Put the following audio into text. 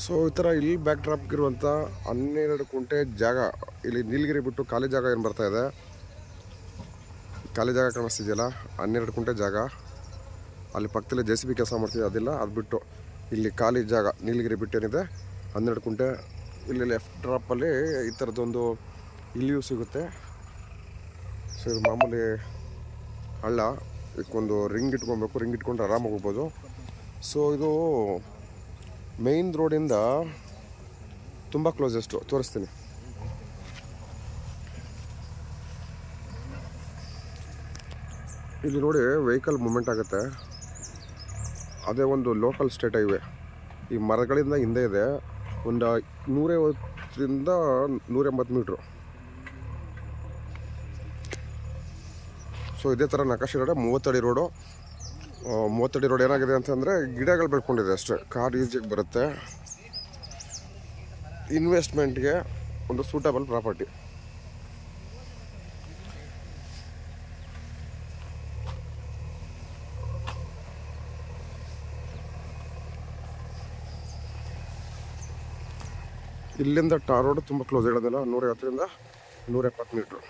So ಈ ಥರ ಇಲ್ಲಿ ಬ್ಯಾಕ್ ಡ್ರಾಪ್ಗಿರುವಂಥ 12 ಕುಂಟೆ ಜಾಗ, ಇಲ್ಲಿ ನೀಲಗಿರಿ ಬಿಟ್ಟು ಖಾಲಿ ಜಾಗ ಏನು ಬರ್ತಾ ಇದೆ, ಖಾಲಿ ಜಾಗ ಕಾಣಿಸ್ತಿದೆಯಲ್ಲ, 12 ಕುಂಟೆ ಜಾಗ. ಅಲ್ಲಿ ಪಕ್ಕದಲ್ಲಿ JCB ಕೆಲಸ ಮಾಡ್ತಿದ್ದೆ, ಅದಿಲ್ಲ. ಅದು ಬಿಟ್ಟು ಇಲ್ಲಿ ಖಾಲಿ ಜಾಗ ನೀಲಗಿರಿ ಬಿಟ್ಟೇನಿದೆ 12 ಕುಂಟೆ. ಇಲ್ಲಿ ಲೆಫ್ಟ್ ಡ್ರಾಪಲ್ಲಿ ಈ ಥರದ್ದೊಂದು ಇಲ್ಲಿಯೂ ಸಿಗುತ್ತೆ. ಸೊ ಇದು ಮಾಮೂಲಿ ಹಳ್ಳ, ಇದಕ್ಕೊಂದು ರಿಂಗ್ ಇಟ್ಕೊಬೇಕು, ರಿಂಗ್ ಇಟ್ಕೊಂಡ್ರೆ ಆರಾಮಾಗಿ ಹೋಗ್ಬೋದು. ಸೊ ಇದು ಮೇಯ್ನ್ ರೋಡಿಂದ ತುಂಬ ಕ್ಲೋಸೆಸ್ಟು, ತೋರಿಸ್ತೀನಿ. ಇಲ್ಲಿ ನೋಡಿ ವೆಹಿಕಲ್ ಮೂಮೆಂಟ್ ಆಗುತ್ತೆ. ಅದೇ ಒಂದು ಲೋಕಲ್ ಸ್ಟೇಟ್ ಹೈವೇ, ಈ ಮರಗಳಿಂದ ಹಿಂದೆ ಇದೆ, ಒಂದು 150ರಿಂದ 180 ಮೀಟ್ರು. ಸೊ ಇದೇ ಥರ ನಕಾಶೆ ರೋಡೆ 30 ಅಡಿ ರೋಡು. 30 ಅಡಿ ರೋಡ್ ಏನಾಗಿದೆ ಅಂತಂದರೆ ಗಿಡಗಳು ಬೆಳ್ಕೊಂಡಿದೆ ಅಷ್ಟೇ, ಕಾರ್ ಈಸಿಯಾಗಿ ಬರುತ್ತೆ. ಇನ್ವೆಸ್ಟ್ಮೆಂಟ್ಗೆ ಒಂದು ಸೂಟಬಲ್ ಪ್ರಾಪರ್ಟಿ. ಇಲ್ಲಿಂದ ಟಾರ್ ರೋಡ್ ತುಂಬ ಕ್ಲೋಸ್, ಹೇಳೋದಿಲ್ಲ, 150ರಿಂದ 170 ಮೀಟ್ರು.